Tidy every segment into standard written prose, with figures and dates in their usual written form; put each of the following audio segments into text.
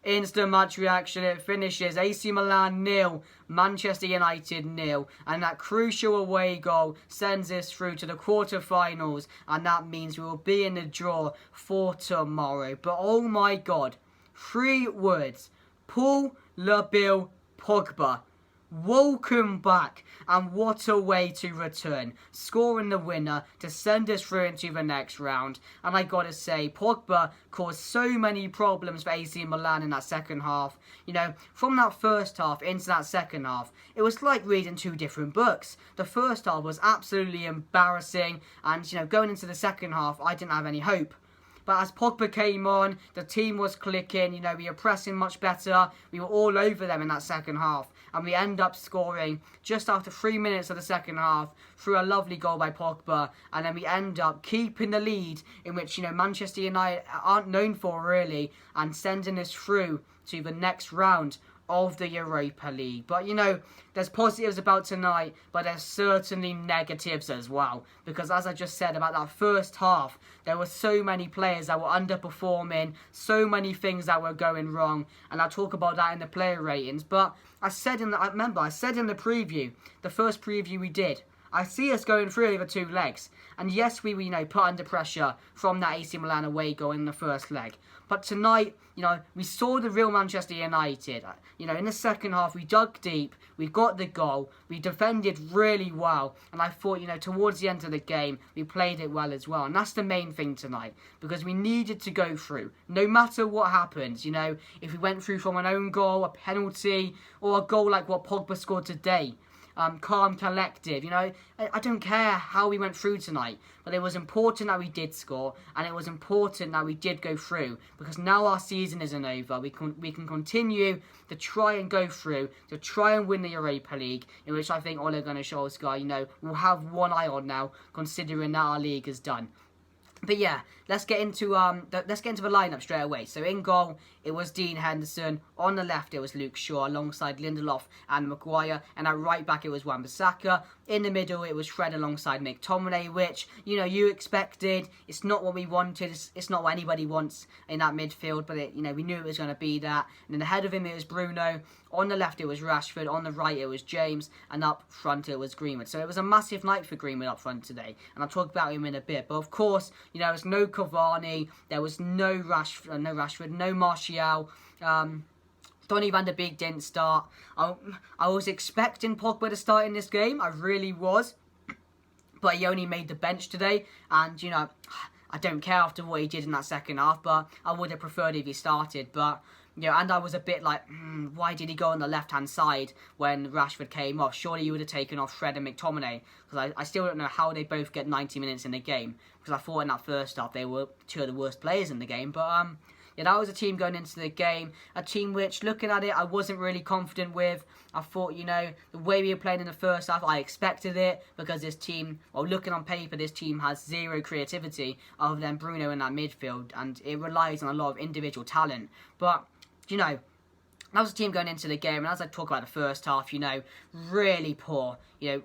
Instant match reaction. It finishes AC Milan 0, Manchester United 0. And that crucial away goal sends us through to the quarterfinals. And that means we will be in the draw for tomorrow. But oh my God. 3 words. Paul Bill Pogba. Welcome back, and what a way to return, scoring the winner to send us through into the next round. And I gotta say, Pogba caused so many problems for AC Milan in that second half. You know, from that first half into that second half, it was like reading 2 different books. The first half was absolutely embarrassing, and you know, going into the second half, I didn't have any hope. But as Pogba came on, the team was clicking, you know, we were pressing much better. We were all over them in that second half. And we end up scoring just after 3 minutes of the second half through a lovely goal by Pogba. And then we end up keeping the lead, in which, you know, Manchester United aren't known for really, and sending us through to the next round of the Europa League. But, you know, there's positives about tonight, but there's certainly negatives as well. Because as I just said about that first half, there were so many players that were underperforming, so many things that were going wrong, and I'll talk about that in the player ratings. But I said in the preview, the first preview we did, I see us going through over 2 legs. And yes, we were, you know, put under pressure from that AC Milan away goal in the first leg. But tonight, you know, we saw the real Manchester United. You know, in the second half, we dug deep. We got the goal. We defended really well. And I thought, you know, towards the end of the game, we played it well as well. And that's the main thing tonight. Because we needed to go through. No matter what happens, you know, if we went through from an own goal, a penalty, or a goal like what Pogba scored today. Calm, collected, you know, I don't care how we went through tonight, but it was important that we did score, and it was important that we did go through, because now our season isn't over. We can continue to try and go through, to try and win the Europa League, in which I think Ole Gunnar Solskjaer, you know, will have one eye on now, considering that our league is done. But yeah, let's get into the lineup straight away. So in goal, it was Dean Henderson. On the left, it was Luke Shaw alongside Lindelof and Maguire. And at right back, it was Wan-Bissaka. In the middle, it was Fred alongside McTominay, which, you know, you expected. It's not what we wanted. It's not what anybody wants in that midfield. But, you know, we knew it was going to be that. And then ahead of him, it was Bruno. On the left, it was Rashford. On the right, it was James. And up front, it was Greenwood. So it was a massive night for Greenwood up front today. And I'll talk about him in a bit. But, of course, you know, there was no Cavani. There was no Rashford, no Martial. Donny van der Beek didn't start. I was expecting Pogba to start in this game. I really was. But he only made the bench today. And, you know, I don't care after what he did in that second half. But I would have preferred if he started. But, you know, and I was a bit like, why did he go on the left-hand side when Rashford came off? Surely you would have taken off Fred and McTominay. Because I still don't know how they both get 90 minutes in the game. Because I thought in that first half they were 2 of the worst players in the game. But, yeah, that was a team going into the game. A team which, looking at it, I wasn't really confident with. I thought, you know, the way we were playing in the first half, I expected it. Because this team, well, looking on paper, this team has 0 creativity other than Bruno in that midfield. And it relies on a lot of individual talent. But, you know, that was a team going into the game. And as I talk about the first half, you know, really poor. You know,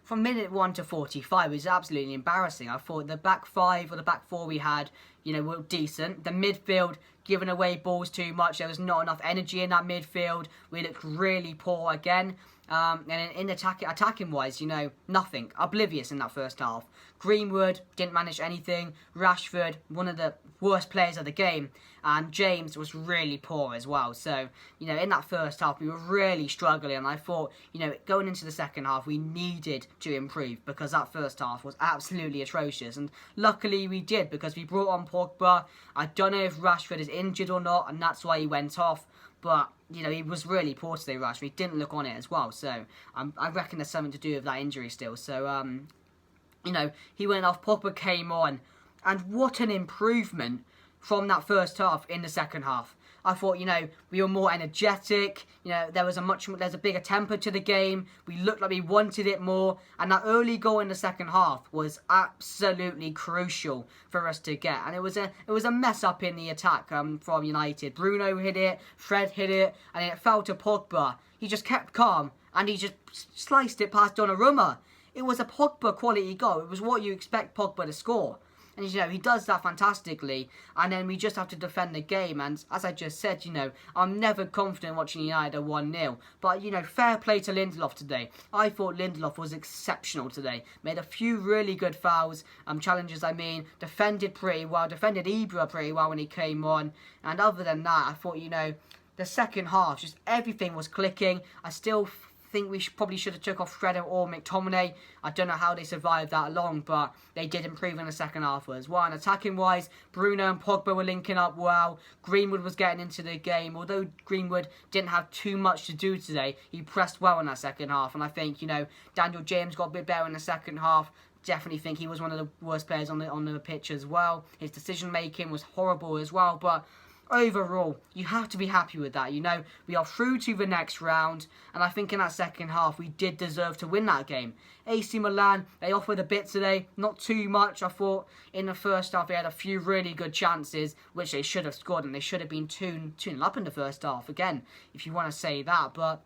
from minute 1 to 45, it was absolutely embarrassing. I thought the back 5 or the back 4 we had, you know, were decent. The midfield, giving away balls too much. There was not enough energy in that midfield. We looked really poor again. And in attacking-wise, you know, nothing. Oblivious in that first half. Greenwood didn't manage anything. Rashford, one of the worst players of the game. And James was really poor as well. So, you know, in that first half, we were really struggling. And I thought, you know, going into the second half, we needed to improve. Because that first half was absolutely atrocious. And luckily we did, because we brought on Pogba. I don't know if Rashford is injured or not, and that's why he went off. But, you know, he was really poor today, Rashford. He didn't look on it as well. So, I reckon there's something to do with that injury still. So, you know, he went off. Pogba came on. And what an improvement from that first half in the second half. I thought, you know, we were more energetic. You know, there's a bigger tempo to the game. We looked like we wanted it more. And that early goal in the second half was absolutely crucial for us to get. And it was a mess up in the attack from United. Bruno hit it, Fred hit it, and it fell to Pogba. He just kept calm, and he just sliced it past Donnarumma. It was a Pogba quality goal. It was what you expect Pogba to score. And, he does that fantastically. And then we just have to defend the game. And as I just said, I'm never confident watching United 1-0. But, fair play to Lindelof today. I thought Lindelof was exceptional today. Made a few really good fouls, challenges defended pretty well. Defended Ibra pretty well when he came on. And other than that, I thought, the second half, just everything was clicking. I still think we probably should have took off Shredder or McTominay. I don't know how they survived that long, but they did improve in the second half as well. And attacking wise, Bruno and Pogba were linking up well. Greenwood was getting into the game. Although Greenwood didn't have too much to do today, he pressed well in that second half. And I think, Daniel James got a bit better in the second half. Definitely think he was one of the worst players on the pitch as well. His decision making was horrible as well, but overall, you have to be happy with that. We are through to the next round, and I think in that second half, we did deserve to win that game. AC Milan, they offered a bit today, not too much. I thought in the first half, they had a few really good chances, which they should have scored, and they should have been 2-0 up in the first half, again, if you want to say that. But,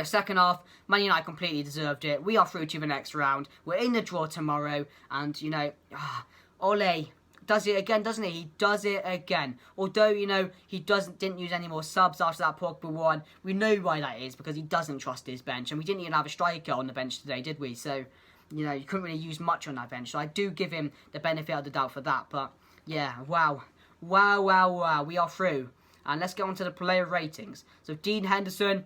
second half, Man United completely deserved it. We are through to the next round. We're in the draw tomorrow, and, Ole does it again, doesn't he? He does it again. Although, he didn't use any more subs after that Pogba one. We know why that is, because he doesn't trust his bench. And we didn't even have a striker on the bench today, did we? So, you couldn't really use much on that bench. So I do give him the benefit of the doubt for that. But, yeah, wow. Wow. We are through. And let's get on to the player ratings. So, Dean Henderson,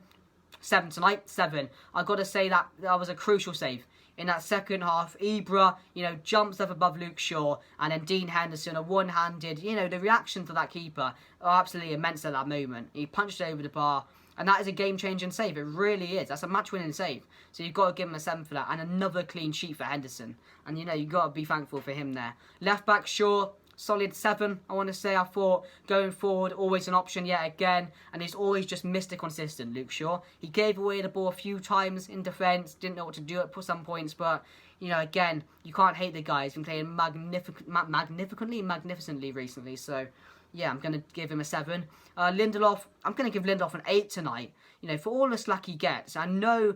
7 tonight, 7. I've got to say that was a crucial save. In that second half, Ibra, jumps up above Luke Shaw, and then Dean Henderson, a one-handed, the reaction for that keeper are absolutely immense at that moment. He punched it over the bar, and that is a game-changing save. It really is. That's a match-winning save. So you've got to give him a 7 for that, and another clean sheet for Henderson. And, you've got to be thankful for him there. Left-back Shaw, solid 7, I want to say. I thought going forward, always an option yet again. And he's always just Mr. Consistent, Luke Shaw. He gave away the ball a few times in defence. Didn't know what to do at some points. But, again, you can't hate the guy. He's been playing magnificently recently. So, yeah, I'm going to give him a 7. Lindelof, I'm going to give Lindelof an 8 tonight. For all the slack he gets. I know,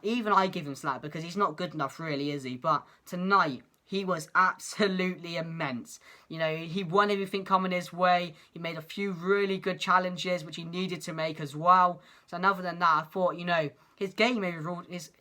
even I give him slack because he's not good enough really, is he? But tonight, he was absolutely immense. He won everything coming his way. He made a few really good challenges, which he needed to make as well. So, other than that, I thought, his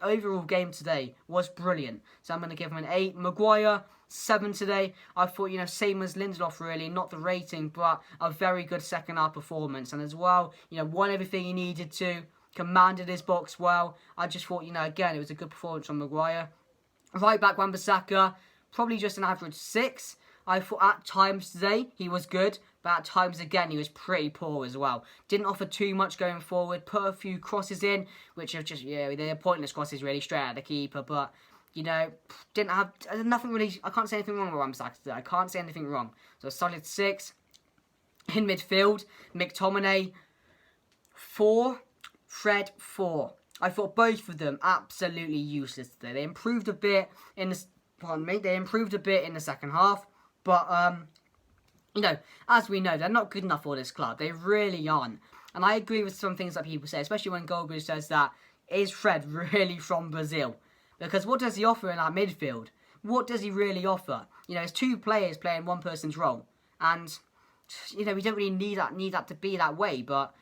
overall game today was brilliant. So, I'm going to give him an 8. Maguire, 7 today. I thought, same as Lindelof really, not the rating, but a very good second half performance. And as well, won everything he needed to, commanded his box well. I just thought, again, it was a good performance from Maguire. Right back, Wan-Bissaka, probably just an average 6. I thought at times today he was good, but at times again he was pretty poor as well. Didn't offer too much going forward, put a few crosses in, which are just, they're pointless crosses really, straight at the keeper, but, didn't have, nothing really, I can't say anything wrong with Wan-Bissaka today. I can't say anything wrong. So a solid 6. In midfield, McTominay, 4, Fred, 4. I thought both of them absolutely useless today. They improved a bit in the second half, but as we know, they're not good enough for this club. They really aren't. And I agree with some things that people say, especially when Goldberg says that, is Fred really from Brazil? Because what does he offer in that midfield? What does he really offer? It's 2 players playing one person's role, and we don't really need that to be that way, but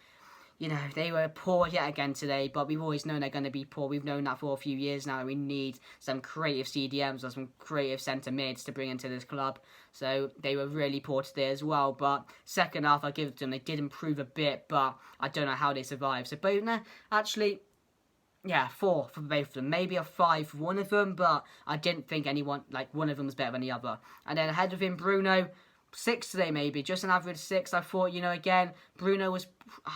they were poor yet again today, but we've always known they're going to be poor. We've known that for a few years now, and we need some creative CDMs or some creative centre mids to bring into this club. So they were really poor today as well, but second half I give it to them. They did improve a bit, but I don't know how they survived. So both, actually, 4 for both of them. Maybe a 5 for one of them, but I didn't think one of them was better than the other. And then ahead of him, Bruno, 6 today maybe, just an average 6. I thought, again, Bruno was,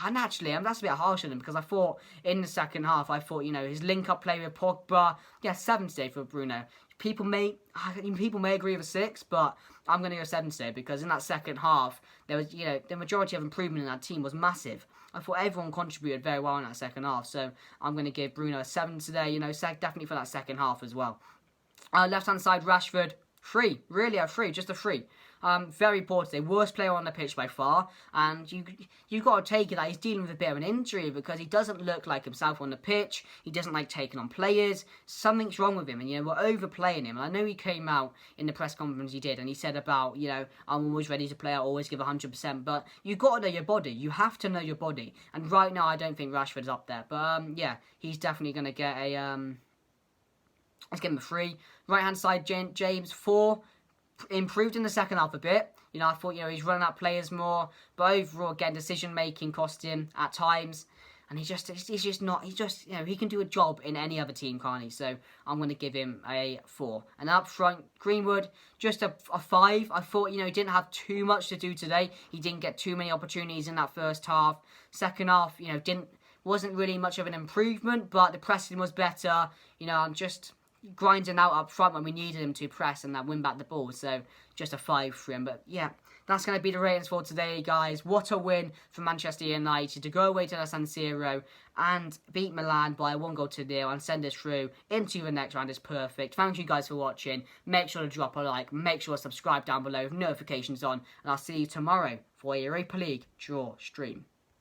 and actually, that's a bit harsh on him, because I thought in the second half, his link-up play with Pogba, 7 today for Bruno. People may agree with a 6, but I'm going to go 7 today, because in that second half, there was, the majority of improvement in that team was massive. I thought everyone contributed very well in that second half, so I'm going to give Bruno a 7 today, definitely for that second half as well. Left-hand side, Rashford, 3, really a 3, just a 3. Very poor today. Worst player on the pitch by far. And you got to take it that he's dealing with a bit of an injury because he doesn't look like himself on the pitch. He doesn't like taking on players. Something's wrong with him. And, we're overplaying him. And I know he came out in the press conference he did and he said about, I'm always ready to play. I always give 100%. But you got to know your body. You have to know your body. And right now, I don't think Rashford's up there. But, he's definitely going to get a... Let's give him a 3. Right-hand side, James, 4. Improved in the second half a bit. I thought, he's running out players more. But overall, again, decision-making cost him at times. And he's just not, he can do a job in any other team, can't he? So I'm going to give him a 4. And up front, Greenwood, just a 5. I thought, he didn't have too much to do today. He didn't get too many opportunities in that first half. Second half, wasn't really much of an improvement, but the pressing was better. I'm just grinding out up front when we needed him to press and that win back the ball. So just a 5 for him. But yeah, that's going to be the ratings for today, guys. What a win for Manchester United to go away to the San Siro and beat Milan by 1-0 and send us through into the next round is perfect. Thank you guys for watching. Make sure to drop a like. Make sure to subscribe down below with notifications on. And I'll see you tomorrow for a Europa League draw stream.